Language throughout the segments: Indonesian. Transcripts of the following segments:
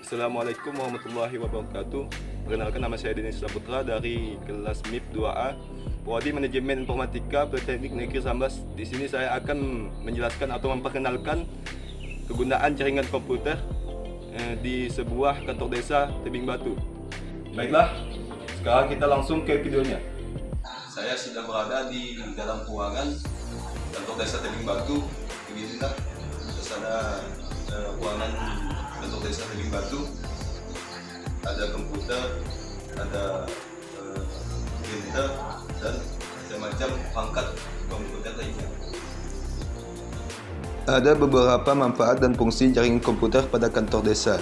Assalamualaikum warahmatullahi wabarakatuh. Perkenalkan, nama saya Denis Saputra dari kelas MIP 2A, Prodi Manajemen Informatika Politeknik Negeri Sambas. Di sini saya akan menjelaskan atau memperkenalkan kegunaan jaringan komputer di sebuah kantor desa Tebing Batu. Baiklah, sekarang kita langsung ke videonya. Saya sudah berada di dalam ruangan kantor desa Tebing Batu. Beginilah suasana ruangan kantor desa Tebing Batu. Ada komputer, ada printer, dan macam-macam perangkat komputer lainnya. Ada beberapa manfaat dan fungsi jaringan komputer pada kantor desa.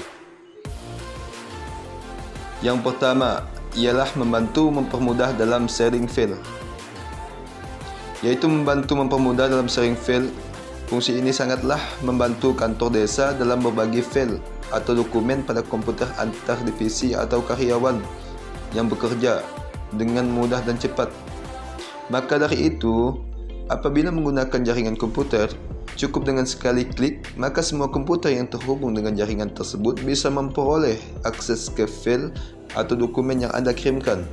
Yang pertama ialah membantu mempermudah dalam sharing file. Fungsi ini sangatlah membantu kantor desa dalam berbagi file atau dokumen pada komputer antar divisi atau karyawan yang bekerja dengan mudah dan cepat. Maka dari itu, apabila menggunakan jaringan komputer, cukup dengan sekali klik, maka semua komputer yang terhubung dengan jaringan tersebut bisa memperoleh akses ke file atau dokumen yang Anda kirimkan.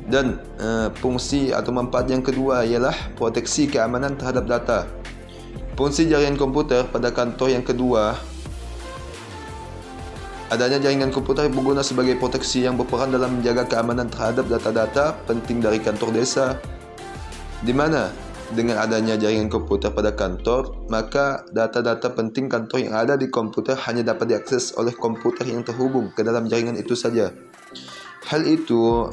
Dan fungsi atau manfaat yang kedua ialah proteksi keamanan terhadap data. Fungsi jaringan komputer pada kantor yang kedua, adanya jaringan komputer berguna sebagai proteksi yang berperan dalam menjaga keamanan terhadap data-data penting dari kantor desa, di mana dengan adanya jaringan komputer pada kantor, maka data-data penting kantor yang ada di komputer hanya dapat diakses oleh komputer yang terhubung ke dalam jaringan itu saja. Hal itu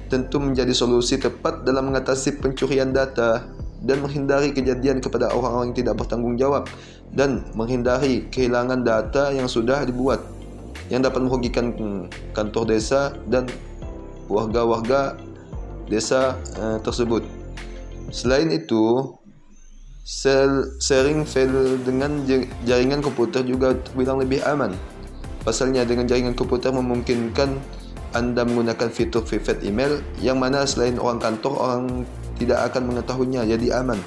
tentu menjadi solusi tepat dalam mengatasi pencurian data dan menghindari kejadian kepada orang-orang yang tidak bertanggung jawab, dan menghindari kehilangan data yang sudah dibuat yang dapat merugikan kantor desa dan warga-warga desa tersebut. Selain itu, sharing file dengan jaringan komputer juga terbilang lebih aman. Pasalnya, dengan jaringan komputer memungkinkan Anda menggunakan fitur private email yang mana selain orang kantor, orang tidak akan mengetahuinya, jadi aman.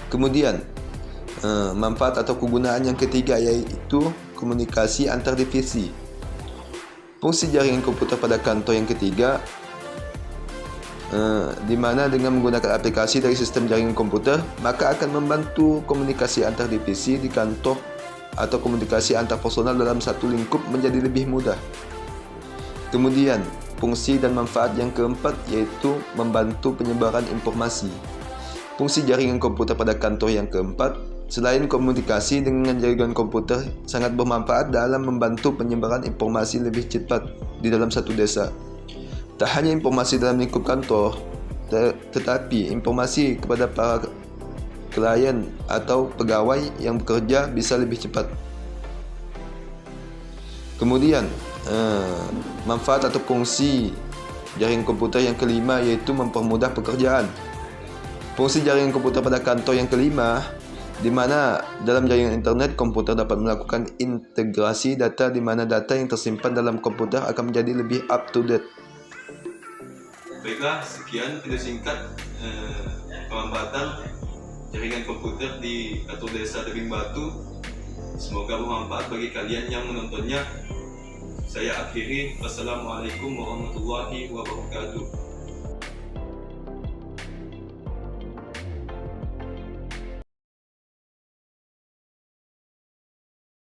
Kemudian, manfaat atau kegunaan yang ketiga yaitu komunikasi antar divisi. Fungsi jaringan komputer pada kantor yang ketiga, di mana dengan menggunakan aplikasi dari sistem jaringan komputer, maka akan membantu komunikasi antar divisi di kantor atau komunikasi antar personal dalam satu lingkup menjadi lebih mudah. Kemudian, fungsi dan manfaat yang keempat yaitu membantu penyebaran informasi. Fungsi jaringan komputer pada kantor yang keempat, selain komunikasi dengan jaringan komputer, sangat bermanfaat dalam membantu penyebaran informasi lebih cepat di dalam satu desa. Tak hanya informasi dalam lingkup kantor, tetapi informasi kepada para klien atau pegawai yang bekerja bisa lebih cepat. Kemudian, manfaat atau fungsi jaringan komputer yang kelima yaitu mempermudah pekerjaan. Fungsi jaringan komputer pada kantor yang kelima, di mana dalam jaringan internet komputer dapat melakukan integrasi data, di mana data yang tersimpan dalam komputer akan menjadi lebih up to date. Baiklah, sekian video singkat pemanfaatan jaringan komputer di kantor desa Tebing Batu. Semoga bermanfaat bagi kalian yang menontonnya. Saya akhiri. Wassalamualaikum warahmatullahi wabarakatuh.